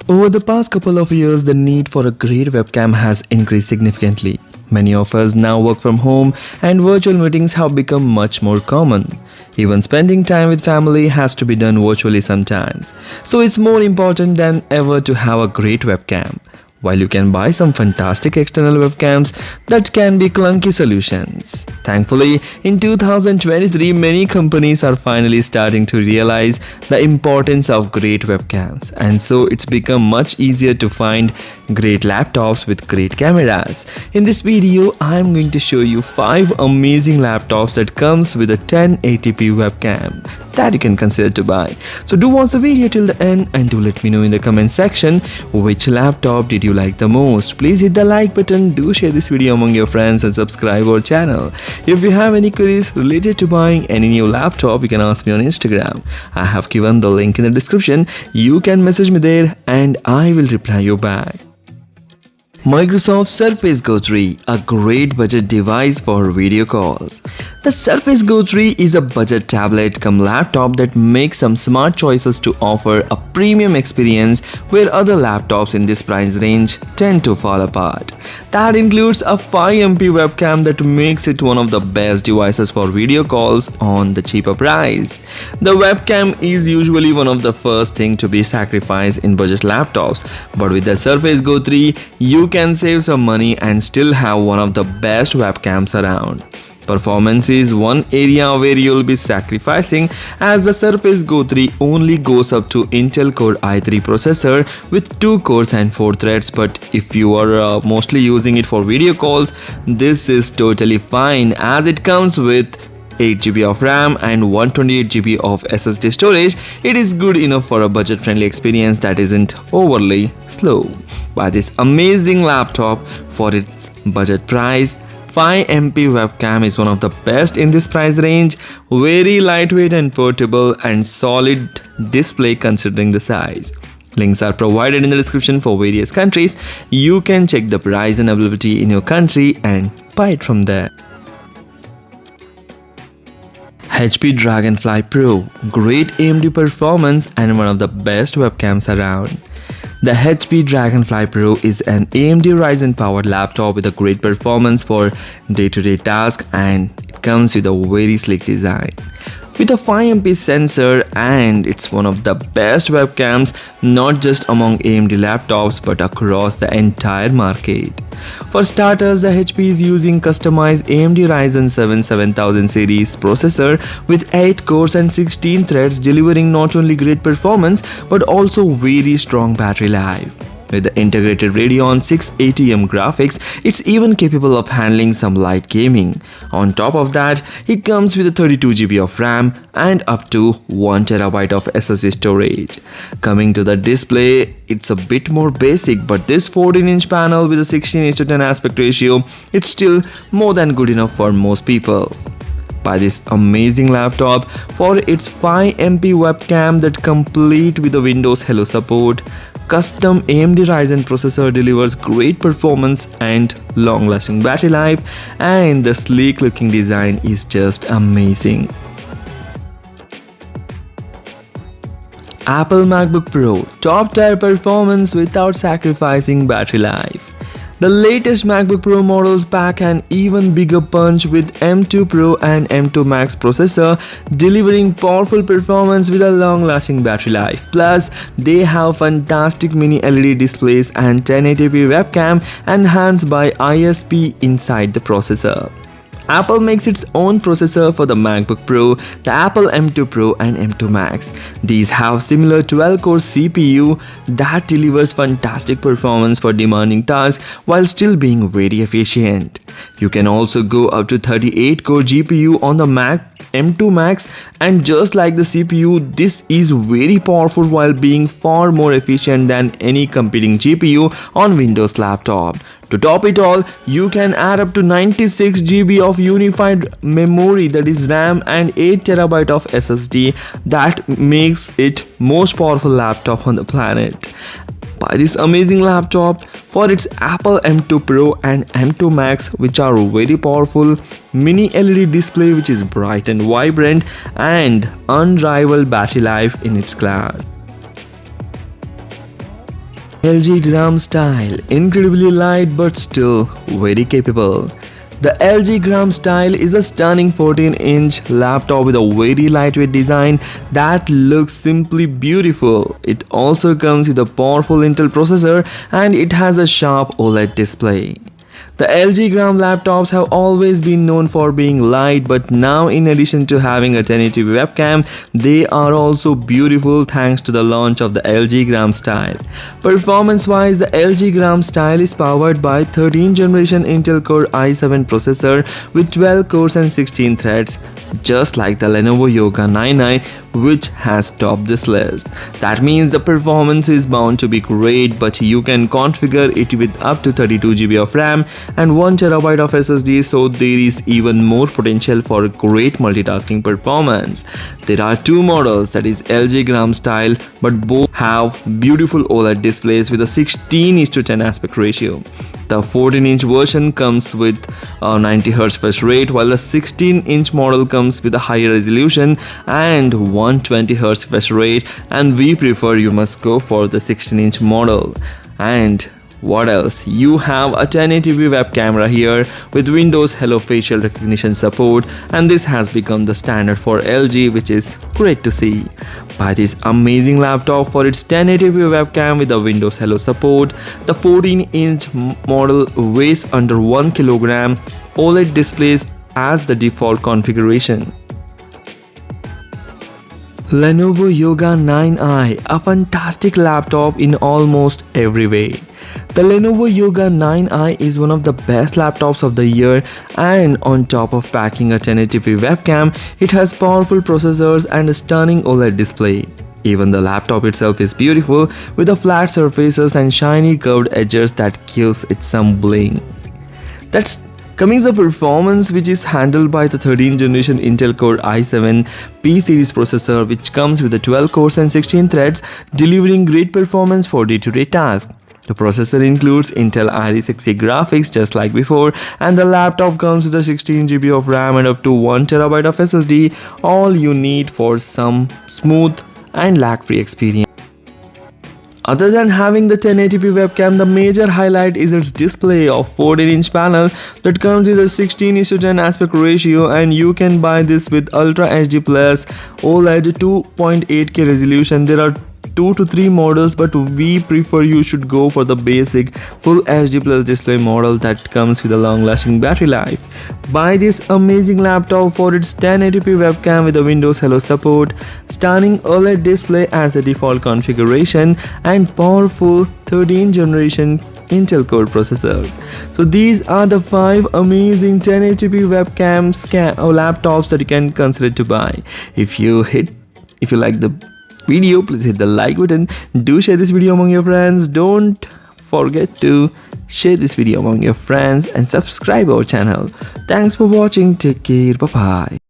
Over the past couple of years, the need for a great webcam has increased significantly. Many of us now work from home and virtual meetings have become much more common. Even spending time with family has to be done virtually sometimes. So it's more important than ever to have a great webcam. While you can buy some fantastic external webcams, that can be clunky solutions. Thankfully, in 2023, many companies are finally starting to realize the importance of great webcams, and so it's become much easier to find great laptops with great cameras. In this video, I'm going to show you 5 amazing laptops that comes with a 1080p webcam that you can consider to buy. So do watch the video till the end and do let me know in the comment section which laptop did you like the most. Please hit the like button, do share this video among your friends and subscribe our channel. If you have any queries related to buying any new laptop, you can ask me on Instagram. I have given the link in the description. You can message me there and I will reply you back. Microsoft Surface Go 3, a great budget device for video calls. The Surface Go 3 is a budget tablet cum laptop that makes some smart choices to offer a premium experience where other laptops in this price range tend to fall apart. That includes a 5MP webcam that makes it one of the best devices for video calls on the cheaper price. The webcam is usually one of the first things to be sacrificed in budget laptops, but with the Surface Go 3, you can save some money and still have one of the best webcams around. Performance is one area where you'll be sacrificing, as the Surface Go 3 only goes up to Intel Core i3 processor with 2 cores and 4 threads, but if you are mostly using it for video calls, this is totally fine as it comes with 8GB of RAM and 128GB of SSD storage. It is good enough for a budget-friendly experience that isn't overly slow. Buy this amazing laptop for its budget price. 5MP webcam is one of the best in this price range, very lightweight and portable and solid display considering the size. Links are provided in the description for various countries. You can check the price and availability in your country and buy it from there. HP Dragonfly Pro, great AMD performance and one of the best webcams around. The HP Dragonfly Pro is an AMD Ryzen powered laptop with a great performance for day-to-day tasks, and it comes with a very sleek design. With a 5MP sensor, and it's one of the best webcams not just among AMD laptops but across the entire market. For starters, the HP is using customized AMD Ryzen 7 7000 series processor with 8 cores and 16 threads, delivering not only great performance but also very strong battery life. With the integrated Radeon 680M graphics, it's even capable of handling some light gaming. On top of that, it comes with a 32GB of RAM and up to 1TB of SSD storage. Coming to the display, it's a bit more basic, but this 14-inch panel with a 16:10 aspect ratio, it's still more than good enough for most people. Buy this amazing laptop for its 5MP webcam that complete with the Windows Hello support. Custom AMD Ryzen processor delivers great performance and long-lasting battery life, and the sleek looking design is just amazing. Apple MacBook Pro, top tier performance without sacrificing battery life. The latest MacBook Pro models pack an even bigger punch with M2 Pro and M2 Max processor, delivering powerful performance with a long-lasting battery life. Plus, they have fantastic mini LED displays and 1080p webcam enhanced by ISP inside the processor. Apple makes its own processor for the MacBook Pro, the Apple M2 Pro and M2 Max. These have similar 12-core CPU that delivers fantastic performance for demanding tasks while still being very efficient. You can also go up to 38-core GPU on the M2 Max, and just like the CPU, this is very powerful while being far more efficient than any competing GPU on Windows laptop. To top it all, you can add up to 96GB of unified memory, that is RAM, and 8TB of SSD that makes it most powerful laptop on the planet. Buy this amazing laptop for its Apple M2 Pro and M2 Max, which are very powerful, mini LED display which is bright and vibrant, and unrivaled battery life in its class. LG Gram Style, incredibly light but still very capable. The LG Gram Style is a stunning 14-inch laptop with a very lightweight design that looks simply beautiful. It also comes with a powerful Intel processor and it has a sharp OLED display. The LG Gram laptops have always been known for being light, but now in addition to having a 1080p webcam, they are also beautiful thanks to the launch of the LG Gram Style. Performance-wise, the LG Gram Style is powered by 13th generation Intel Core i7 processor with 12 cores and 16 threads, just like the Lenovo Yoga 9i, which has topped this list. That means the performance is bound to be great, but you can configure it with up to 32GB of RAM and 1TB of SSD, so there is even more potential for great multitasking performance. There are two models, that is LG Gram Style, but both have beautiful OLED displays with a 16:10 aspect ratio. The 14-inch version comes with a 90Hz refresh rate, while the 16-inch model comes with a higher resolution and 120Hz refresh rate, and we prefer you must go for the 16-inch model. And what else? You have a 1080p web camera here with Windows Hello facial recognition support, and this has become the standard for LG, which is great to see. Buy this amazing laptop for its 1080p webcam with the Windows Hello support. The 14-inch model weighs under 1 kg. OLED displays as the default configuration. Lenovo Yoga 9i, a fantastic laptop in almost every way. The Lenovo Yoga 9i is one of the best laptops of the year, and on top of packing a 1080p webcam, it has powerful processors and a stunning OLED display. Even the laptop itself is beautiful with the flat surfaces and shiny curved edges that gives it some bling. That's coming to the performance, which is handled by the 13th generation Intel Core i7 P series processor, which comes with the 12 cores and 16 threads, delivering great performance for day-to-day tasks. The processor includes Intel Iris Xe graphics just like before, and the laptop comes with a 16GB of RAM and up to 1TB of SSD, all you need for some smooth and lag-free experience. Other than having the 1080p webcam, the major highlight is its display of 14-inch panel that comes with a 16:10 aspect ratio, and you can buy this with Ultra HD Plus OLED 2.8K resolution. There are 2 to 3 models, but we prefer you should go for the basic Full HD Plus display model that comes with a long-lasting battery life. Buy this amazing laptop for its 1080p webcam with the Windows Hello support, stunning OLED display as the default configuration, and powerful 13th generation Intel Core processors. So these are the 5 amazing 1080p webcams or laptops that you can consider to buy. If you like the video, please hit the like button. Do share this video among your friends. Don't forget to share this video among your friends and subscribe our channel. Thanks for watching. Take care. Bye bye.